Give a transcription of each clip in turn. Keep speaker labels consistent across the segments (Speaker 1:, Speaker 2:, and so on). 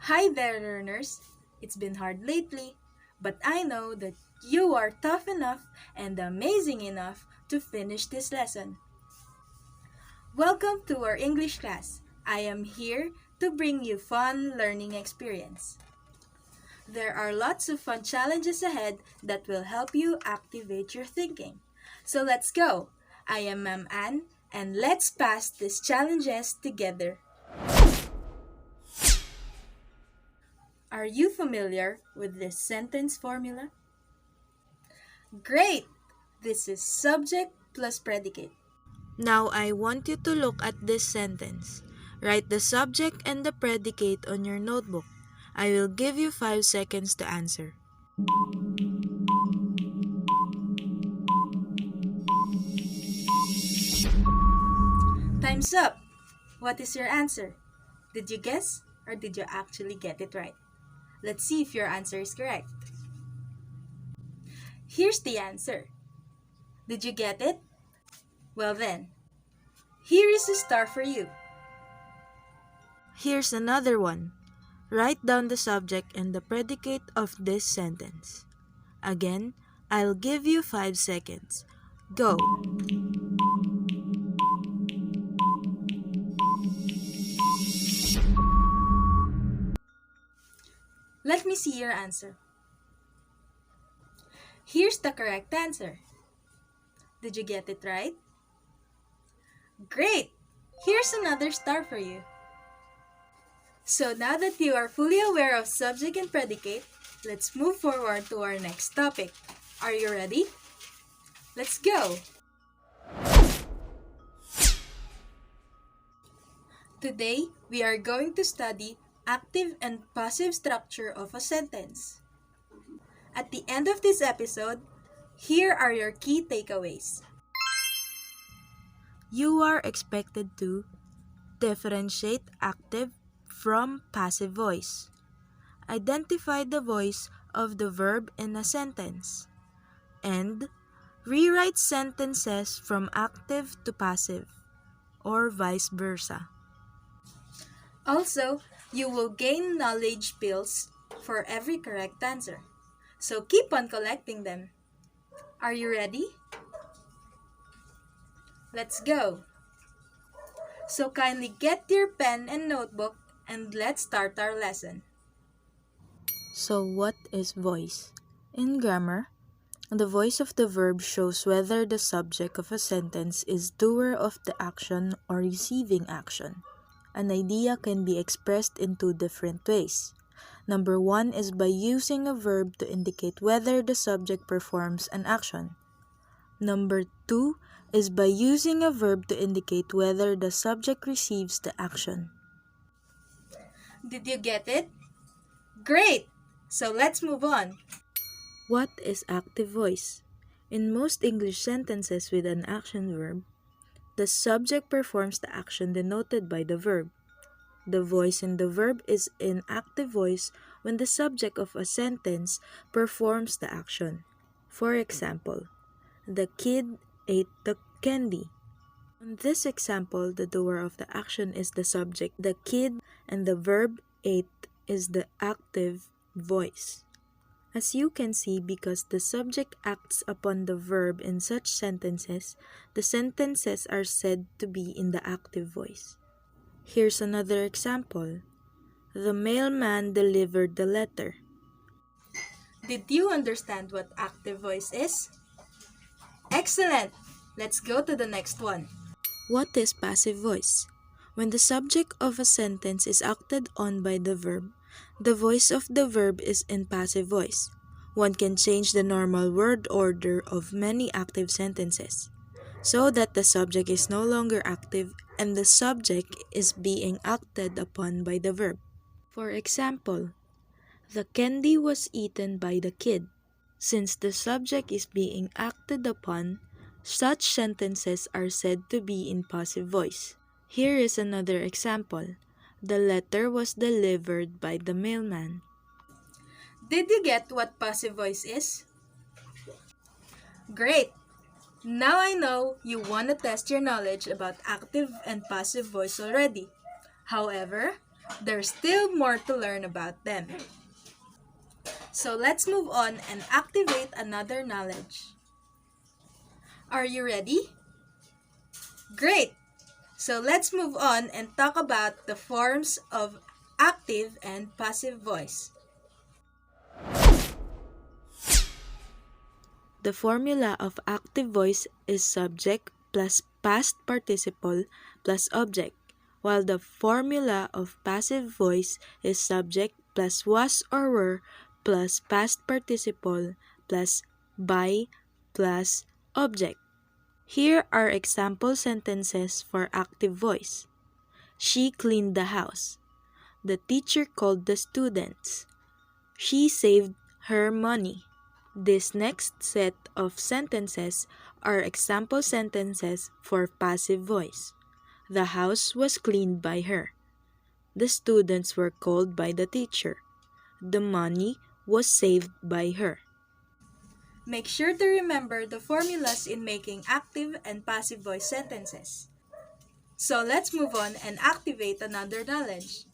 Speaker 1: Hi there, learners! It's been hard lately, but I know that you are tough enough and amazing enough to finish this lesson. Welcome to our English class. I am here to bring you fun learning experience. There are lots of fun challenges ahead that will help you activate your thinking. So let's go! I am Ma'am Anne, and let's pass these challenges together. Are you familiar with this sentence formula? Great! This is subject plus predicate.
Speaker 2: Now I want you to look at this sentence. Write the subject and the predicate on your notebook. I will give you 5 seconds to answer.
Speaker 1: Time's up! What is your answer? Did you guess or did you actually get it right? Let's see if your answer is correct. Here's the answer. Did you get it? Well then, here is a star for you.
Speaker 2: Here's another one. Write down the subject and the predicate of this sentence. Again, I'll give you 5 seconds. Go!
Speaker 1: Let me see your answer. Here's the correct answer. Did you get it right? Great! Here's another star for you. So now that you are fully aware of subject and predicate, let's move forward to our next topic. Are you ready? Let's go! Today, we are going to study active and passive structure of a sentence. At the end of this episode, here are your key takeaways.
Speaker 2: You are expected to differentiate active from passive voice. Identify the voice of the verb in a sentence. And rewrite sentences from active to passive or vice versa.
Speaker 1: Also, you will gain knowledge pills for every correct answer. So keep on collecting them. Are you ready? Let's go! So kindly get your pen and notebook and let's start our lesson.
Speaker 2: So what is voice? In grammar, the voice of the verb shows whether the subject of a sentence is doer of the action or receiving action. An idea can be expressed in 2 different ways. Number 1 is by using a verb to indicate whether the subject performs an action. Number 2 is by using a verb to indicate whether the subject receives the action.
Speaker 1: Did you get it? Great! So let's move on.
Speaker 2: What is active voice? In most English sentences with an action verb, the subject performs the action denoted by the verb. The voice in the verb is in active voice when the subject of a sentence performs the action. For example, the kid ate the candy. In this example, the doer of the action is the subject, the kid, and the verb ate is the active voice. As you can see, because the subject acts upon the verb in such sentences, the sentences are said to be in the active voice. Here's another example. The mailman delivered the letter.
Speaker 1: Did you understand what active voice is? Excellent! Let's go to the next one.
Speaker 2: What is passive voice? When the subject of a sentence is acted on by the verb, the voice of the verb is in passive voice. One can change the normal word order of many active sentences. so that the subject is no longer active and the subject is being acted upon by the verb. For example, the candy was eaten by the kid. Since the subject is being acted upon, such sentences are said to be in passive voice. Here is another example. The letter was delivered by the mailman.
Speaker 1: Did you get what passive voice is? Great! Now I know you want to test your knowledge about active and passive voice already. However, there's still more to learn about them. So let's move on and activate another knowledge. Are you ready? Great! So let's move on and talk about the forms of active and passive voice.
Speaker 2: The formula of active voice is subject plus past participle plus object, while the formula of passive voice is subject plus was or were plus past participle plus by plus object. Here are example sentences for active voice. She cleaned the house. The teacher called the students. She saved her money. This next set of sentences are example sentences for passive voice. The house was cleaned by her. The students were called by the teacher. The money was saved by her.
Speaker 1: Make sure to remember the formulas in making active and passive voice sentences. So let's move on and activate another knowledge.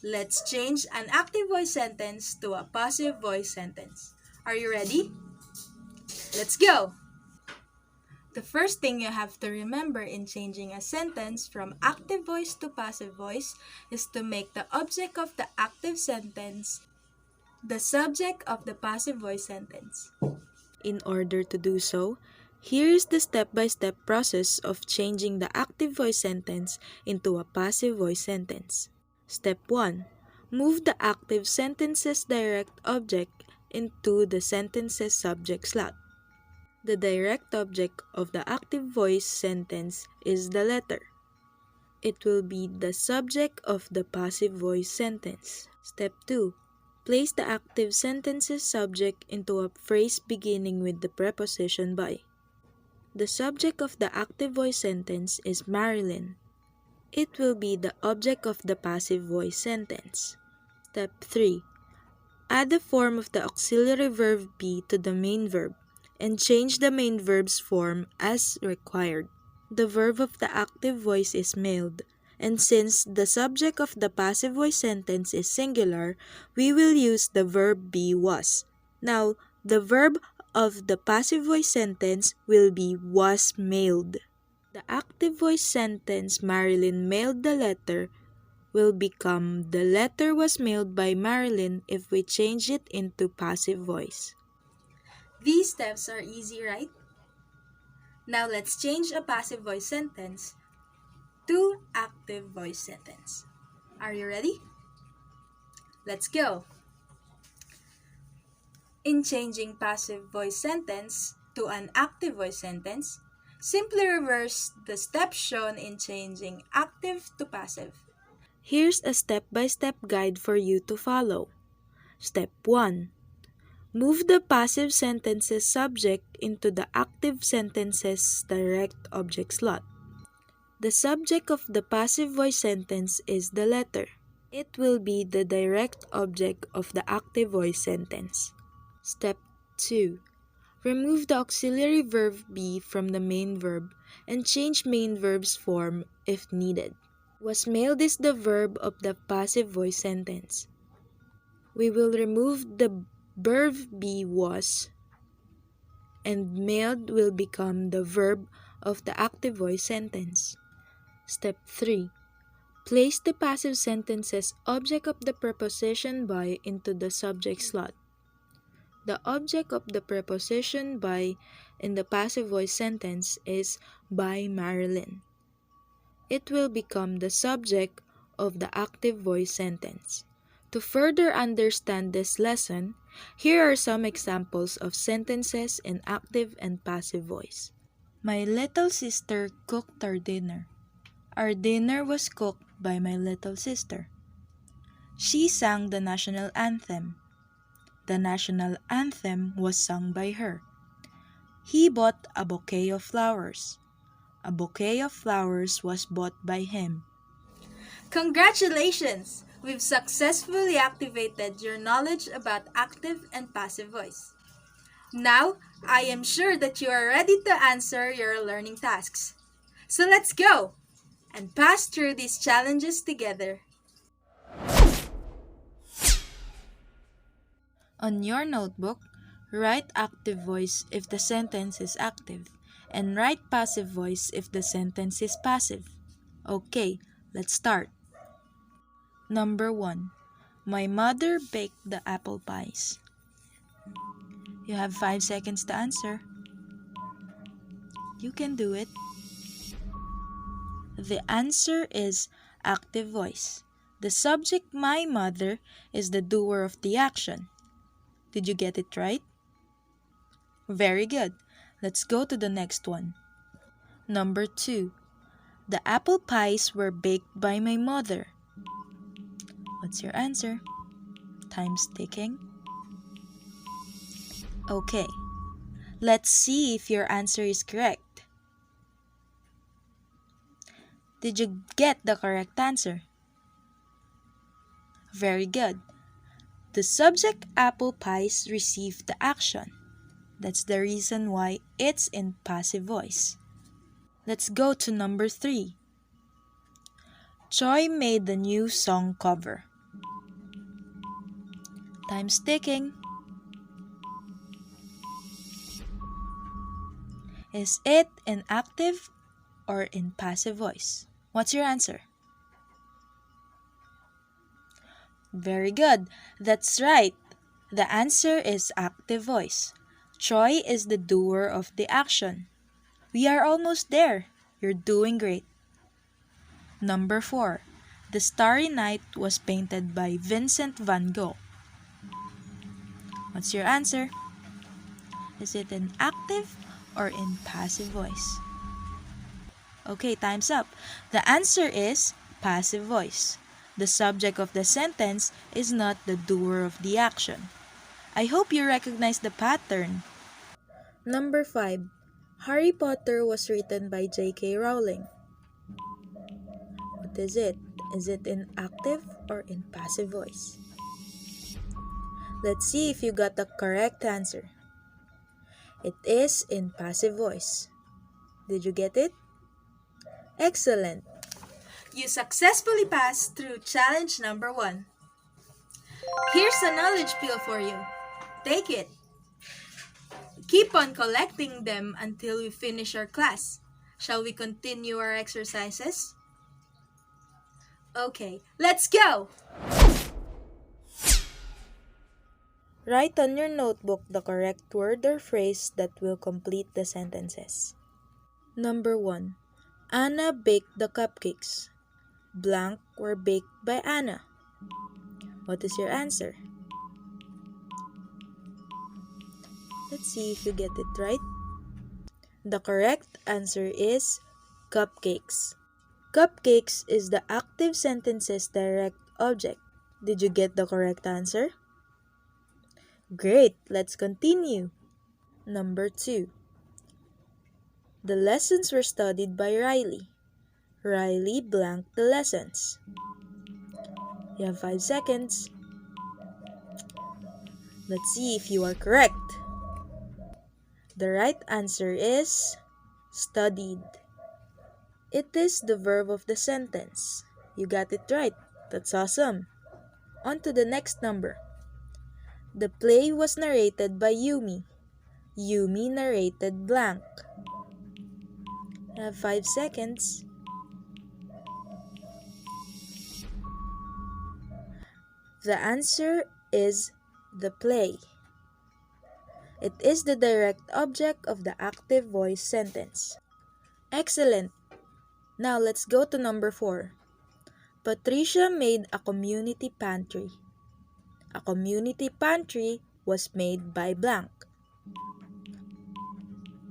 Speaker 1: Let's change an active voice sentence to a passive voice sentence. Are you ready? Let's go! The first thing you have to remember in changing a sentence from active voice to passive voice is to make the object of the active sentence the subject of the passive voice sentence.
Speaker 2: In order to do so, here is the step-by-step process of changing the active voice sentence into a passive voice sentence. Step 1. Move the active sentence's direct object into the sentence's subject slot. The direct object of the active voice sentence is the letter. It will be the subject of the passive voice sentence. Step 2. Place the active sentence's subject into a phrase beginning with the preposition by. The subject of the active voice sentence is Marilyn. It will be the object of the passive voice sentence. Step 3. Add the form of the auxiliary verb be to the main verb and change the main verb's form as required. The verb of the active voice is mailed, and since the subject of the passive voice sentence is singular, we will use the verb be was. Now, the verb of the passive voice sentence will be was mailed. The active voice sentence Marilyn mailed the letter will become the letter was mailed by Marilyn if we change it into passive voice.
Speaker 1: These steps are easy, right? Now let's change a passive voice sentence to active voice sentence. Are you ready? Let's go! In changing passive voice sentence to an active voice sentence, simply reverse the steps shown in changing active to passive.
Speaker 2: Here's a step-by-step guide for you to follow. Step 1. Move the passive sentence's subject into the active sentence's direct object slot. The subject of the passive voice sentence is the letter. It will be the direct object of the active voice sentence. Step 2. Remove the auxiliary verb be from the main verb and change main verb's form if needed. Was mailed is the verb of the passive voice sentence. We will remove the verb be was, and mailed will become the verb of the active voice sentence. Step 3. Place the passive sentence's object of the preposition by into the subject slot. The object of the preposition by in the passive voice sentence is by Marilyn. It will become the subject of the active voice sentence. To further understand this lesson, here are some examples of sentences in active and passive voice. My little sister cooked our dinner. Our dinner was cooked by my little sister. She sang the national anthem. The national anthem was sung by her. He bought a bouquet of flowers. A bouquet of flowers was bought by him.
Speaker 1: Congratulations! We've successfully activated your knowledge about active and passive voice. Now, I am sure that you are ready to answer your learning tasks. So let's go and pass through these challenges together.
Speaker 2: On your notebook, write active voice if the sentence is active and write passive voice if the sentence is passive. Okay, let's start. Number 1. My mother baked the apple pies. You have 5 seconds to answer. You can do it. The answer is active voice. The subject, my mother, is the doer of the action. Did you get it right? Very good. Let's go to the next one. Number 2. The apple pies were baked by my mother. What's your answer? Time's ticking. Okay. Let's see if your answer is correct. Did you get the correct answer? Very good. The subject apple pies received the action. That's the reason why it's in passive voice. Let's go to number 3. Choi made the new song cover. Time's ticking. Is it in active or in passive voice? What's your answer? Very good. That's right. The answer is active voice. Choi is the doer of the action. We are almost there. You're doing great. Number 4. The Starry Night was painted by Vincent van Gogh. What's your answer? Is it in active or in passive voice? Okay, time's up. The answer is passive voice. The subject of the sentence is not the doer of the action. I hope you recognize the pattern. Number 5. Harry Potter was written by J.K. Rowling. What is it? Is it in active or in passive voice? Let's see if you got the correct answer. It is in passive voice. Did you get it? Excellent!
Speaker 1: You successfully passed through challenge number 1. Here's a knowledge pill for you. Take it. Keep on collecting them until we finish our class. Shall we continue our exercises? Okay, let's go!
Speaker 2: Write on your notebook the correct word or phrase that will complete the sentences. Number 1. Anna baked the cupcakes. Blank were baked by Anna. What is your answer? Let's see if you get it right. The correct answer is cupcakes. Cupcakes is the active sentence's direct object. Did you get the correct answer? Great, let's continue. Number 2. The lessons were studied by Riley. Riley blanked the lessons. You have 5 seconds. Let's see if you are correct. The right answer is studied. It is the verb of the sentence. You got it right. That's awesome. On to the next number. The play was narrated by Yumi. Yumi narrated blank. You have 5 seconds. The answer is the play. It is the direct object of the active voice sentence. Excellent! Now let's go to number 4. Patricia made a community pantry. A community pantry was made by blank.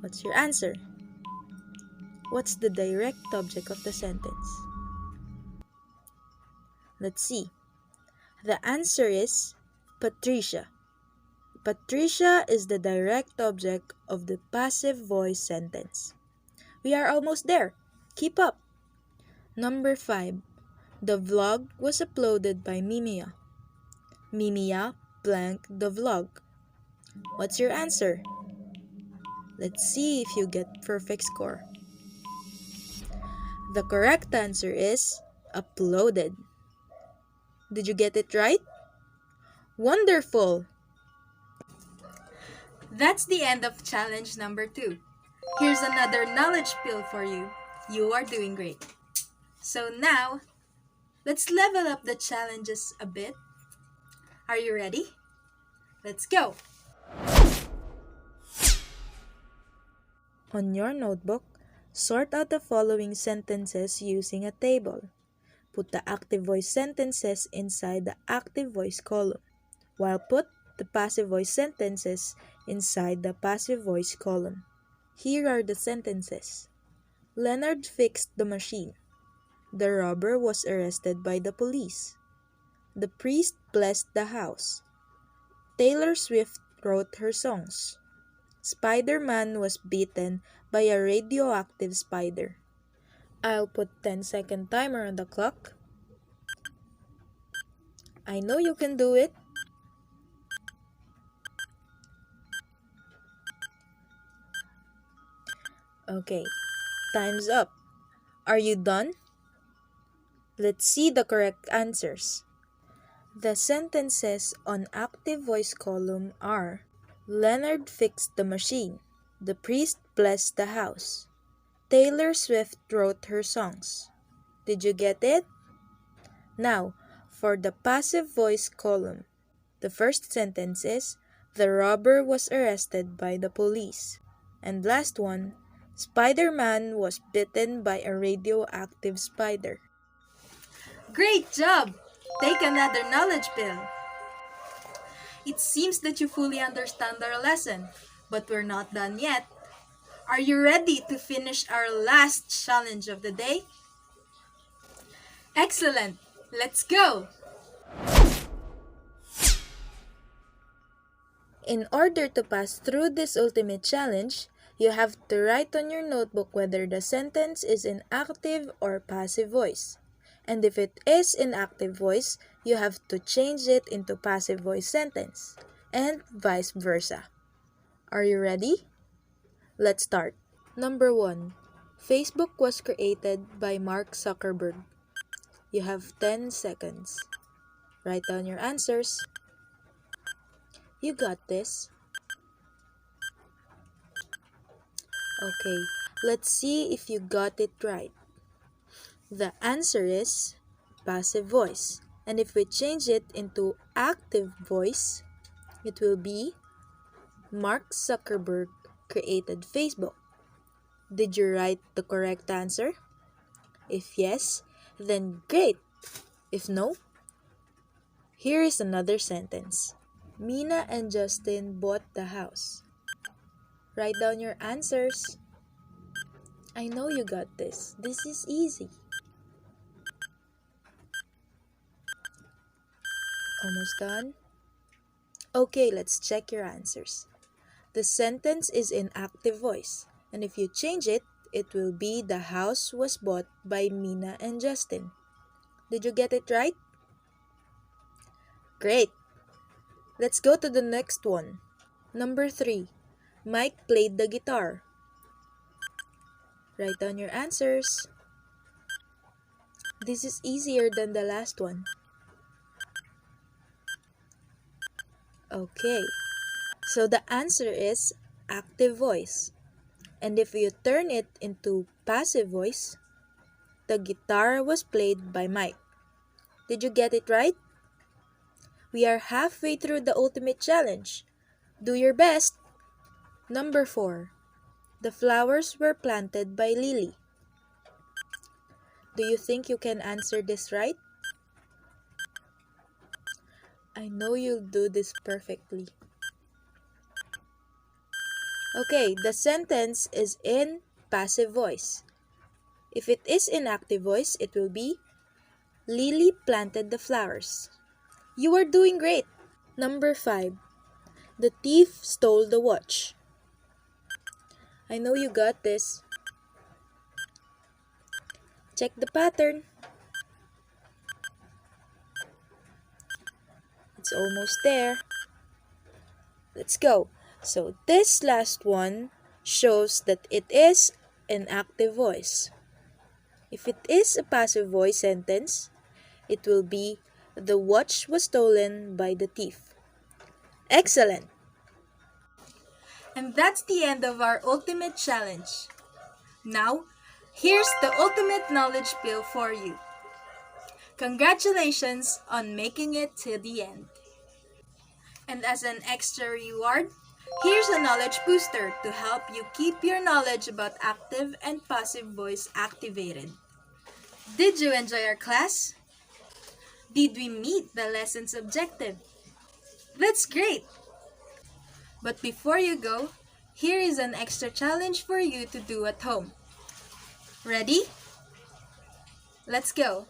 Speaker 2: What's your answer? What's the direct object of the sentence? Let's see. The answer is Patricia. Patricia is the direct object of the passive voice sentence. We are almost there. Keep up. Number 5. The vlog was uploaded by Mimia. Mimia blank the vlog. What's your answer? Let's see if you get perfect score. The correct answer is uploaded. Did you get it right? Wonderful!
Speaker 1: That's the end of challenge number 2. Here's another knowledge pill for you. You are doing great. So now, let's level up the challenges a bit. Are you ready? Let's go!
Speaker 2: On your notebook, sort out the following sentences using a table. Put the active voice sentences inside the active voice column, while put the passive voice sentences inside the passive voice column. Here are the sentences. Leonard fixed the machine. The robber was arrested by the police. The priest blessed the house. Taylor Swift wrote her songs. Spider-Man was bitten by a radioactive spider. I'll put 10-second timer on the clock. I know you can do it. Okay, time's up. Are you done? Let's see the correct answers. The sentences on active voice column are Leonard fixed the machine. The priest blessed the house. Taylor Swift wrote her songs. Did you get it? Now, for the passive voice column, the first sentence is the robber was arrested by the police. And last one, Spider-Man was bitten by a radioactive spider.
Speaker 1: Great job! Take another knowledge pill. It seems that you fully understand our lesson, but we're not done yet. Are you ready to finish our last challenge of the day? Excellent! Let's go!
Speaker 2: In order to pass through this ultimate challenge, you have to write on your notebook whether the sentence is in active or passive voice. And if it is in active voice, you have to change it into passive voice sentence, and vice versa. Are you ready? Let's start. Number 1. Facebook was created by Mark Zuckerberg. You have 10 seconds. Write down your answers. You got this. Okay, let's see if you got it right. The answer is passive voice. And if we change it into active voice, it will be Mark Zuckerberg created Facebook. Did you write the correct answer? If yes, then great. If no, here is another sentence. Mina and Justin bought the house. Write down your answers. I know you got this. This is easy. Almost done? Okay, let's check your answers. The sentence is in active voice, and if you change it, it will be the house was bought by Mina and Justin. Did you get it right? Great! Let's go to the next one. Number 3. Mike played the guitar. Write down your answers. This is easier than the last one. Okay, so the answer is active voice. And if you turn it into passive voice, the guitar was played by Mike. Did you get it right? We are halfway through the ultimate challenge. Do your best. Number 4. The flowers were planted by Lily. Do you think you can answer this right? I know you'll do this perfectly. Okay, the sentence is in passive voice. If it is in active voice, it will be Lily planted the flowers. You are doing great. Number 5. The thief stole the watch. I know you got this. Check the pattern. It's almost there. Let's go. So this last one shows that it is an active voice. If it is a passive voice sentence, it will be the watch was stolen by the thief. Excellent!
Speaker 1: And that's the end of our ultimate challenge. Now, here's the ultimate knowledge pill for you. Congratulations on making it to the end. And as an extra reward, here's a knowledge booster to help you keep your knowledge about active and passive voice activated. Did you enjoy our class? Did we meet the lesson's objective? That's great! But before you go, here is an extra challenge for you to do at home. Ready? Let's go!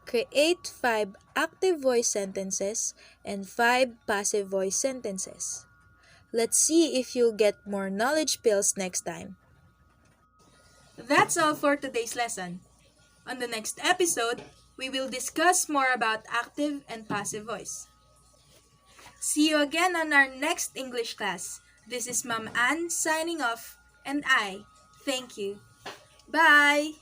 Speaker 2: Create 5 active voice sentences and 5 passive voice sentences. Let's see if you'll get more knowledge pills next time.
Speaker 1: That's all for today's lesson. On the next episode, we will discuss more about active and passive voice. See you again on our next English class. This is Ma'am Ann signing off, and I thank you. Bye!